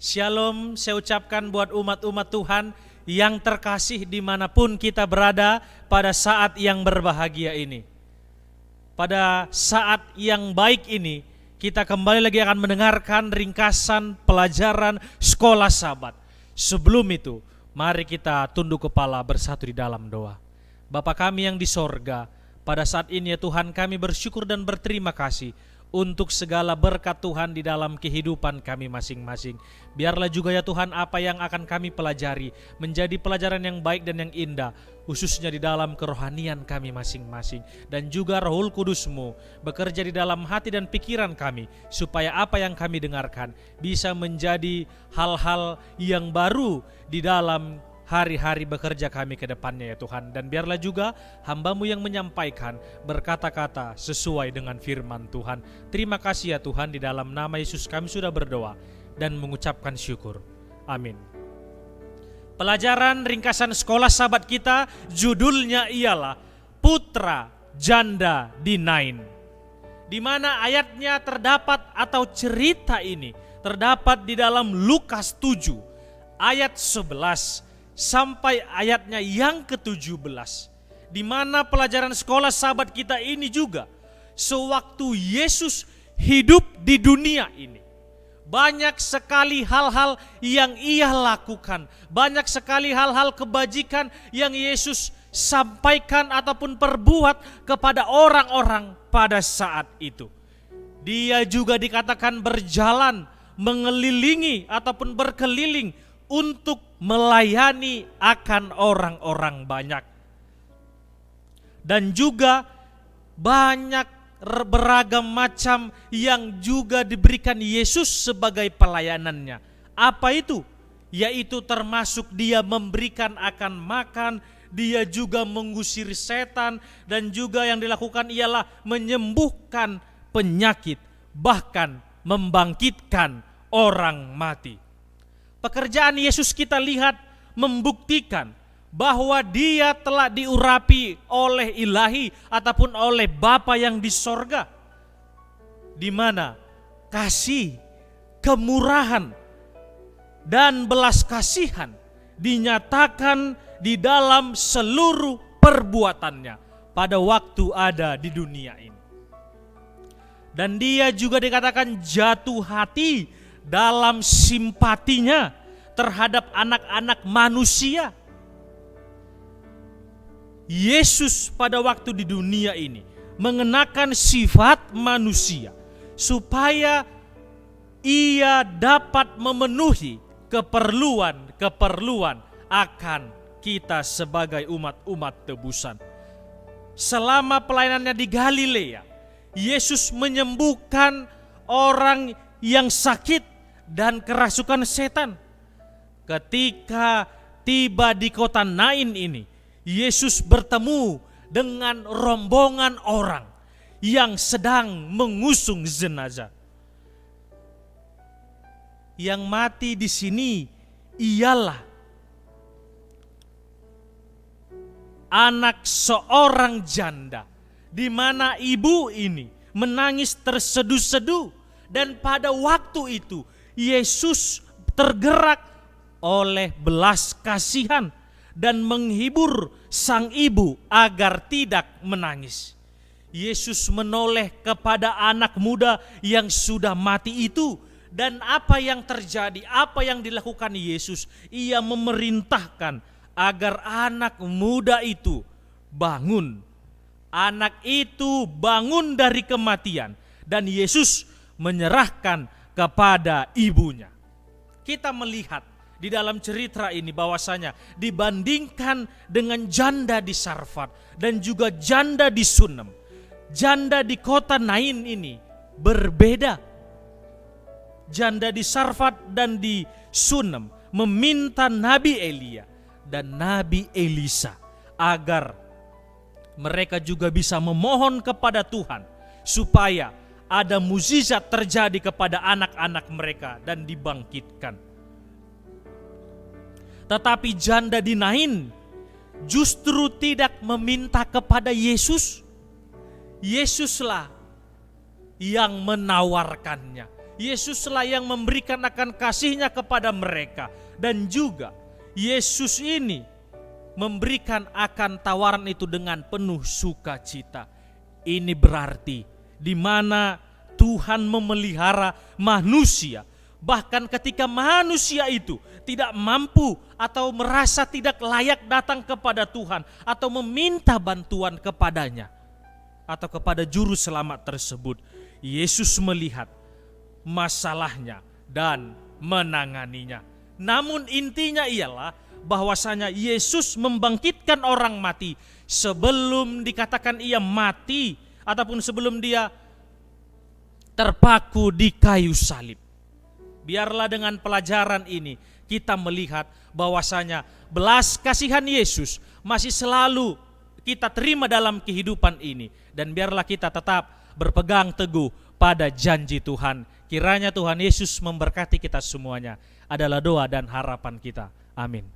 Shalom saya ucapkan buat umat-umat Tuhan yang terkasih dimanapun kita berada pada saat yang berbahagia ini. Pada saat yang baik ini, kita kembali lagi akan mendengarkan ringkasan pelajaran Sekolah Sabat. Sebelum itu, mari kita tunduk kepala bersatu di dalam doa. Bapa kami yang di sorga, pada saat ini ya Tuhan, kami bersyukur dan berterima kasih untuk segala berkat Tuhan di dalam kehidupan kami masing-masing. Biarlah juga ya Tuhan apa yang akan kami pelajari menjadi pelajaran yang baik dan yang indah, khususnya di dalam kerohanian kami masing-masing. Dan juga Roh Kudus-Mu bekerja di dalam hati dan pikiran kami, supaya apa yang kami dengarkan bisa menjadi hal-hal yang baru di dalam hari-hari bekerja kami ke depannya ya Tuhan. Dan biarlah juga hamba-Mu yang menyampaikan berkata-kata sesuai dengan firman Tuhan. Terima kasih ya Tuhan, di dalam nama Yesus kami sudah berdoa dan mengucapkan syukur. Amin. Pelajaran ringkasan Sekolah Sabat kita judulnya ialah Putra Janda di Nain. Di mana ayatnya terdapat atau cerita ini terdapat di dalam Lukas 7 ayat 11 sampai ayatnya yang ke-17, di mana pelajaran Sekolah Sabat kita ini juga sewaktu Yesus hidup di dunia ini. Banyak sekali hal-hal yang ia lakukan, banyak sekali hal-hal kebajikan yang Yesus sampaikan ataupun perbuat kepada orang-orang pada saat itu. Dia juga dikatakan berjalan, mengelilingi ataupun berkeliling untuk melayani akan orang-orang banyak. Dan juga banyak beragam macam yang juga diberikan Yesus sebagai pelayanannya. Apa itu? Yaitu termasuk dia memberikan akan makan, dia juga mengusir setan, dan juga yang dilakukan ialah menyembuhkan penyakit, bahkan membangkitkan orang mati. Pekerjaan Yesus kita lihat membuktikan bahwa dia telah diurapi oleh ilahi ataupun oleh Bapa yang di sorga, di mana kasih, kemurahan, dan belas kasihan dinyatakan di dalam seluruh perbuatannya pada waktu ada di dunia ini. Dan dia juga dikatakan jatuh hati dalam simpatinya terhadap anak-anak manusia. Yesus pada waktu di dunia ini mengenakan sifat manusia supaya ia dapat memenuhi keperluan akan kita sebagai umat-umat tebusan. Selama pelayanannya di Galilea, Yesus menyembuhkan orang yang sakit dan kerasukan setan. Ketika tiba di kota Nain ini, Yesus bertemu dengan rombongan orang yang sedang mengusung jenazah. Yang mati di sini ialah anak seorang janda, di mana ibu ini menangis terseduh-seduh. Dan pada waktu itu Yesus tergerak oleh belas kasihan dan menghibur sang ibu agar tidak menangis. Yesus menoleh kepada anak muda yang sudah mati itu. Dan apa yang terjadi, apa yang dilakukan Yesus? Ia memerintahkan agar anak muda itu bangun. Anak itu bangun dari kematian dan Yesus menyerahkan kepada ibunya. Kita melihat di dalam cerita ini bahwasanya dibandingkan dengan janda di Sarfat dan juga janda di Sunem, janda di kota Nain ini berbeda. Janda di Sarfat dan di Sunem meminta Nabi Elia dan Nabi Elisa agar mereka juga bisa memohon kepada Tuhan supaya ada mukjizat terjadi kepada anak-anak mereka dan dibangkitkan. Tetapi janda di Nain justru tidak meminta kepada Yesus. Yesuslah yang menawarkannya. Yesuslah yang memberikan akan kasih-Nya kepada mereka. Dan juga Yesus ini memberikan akan tawaran itu dengan penuh sukacita. Ini berarti di mana Tuhan memelihara manusia. Bahkan ketika manusia itu tidak mampu atau merasa tidak layak datang kepada Tuhan atau meminta bantuan kepadanya atau kepada juru selamat tersebut, Yesus melihat masalahnya dan menanganinya. Namun intinya ialah bahwasanya Yesus membangkitkan orang mati sebelum dikatakan ia mati ataupun sebelum dia terpaku di kayu salib. Biarlah dengan pelajaran ini kita melihat bahwasanya belas kasihan Yesus masih selalu kita terima dalam kehidupan ini. Dan biarlah kita tetap berpegang teguh pada janji Tuhan. Kiranya Tuhan Yesus memberkati kita semuanya. Adalah doa dan harapan kita. Amin.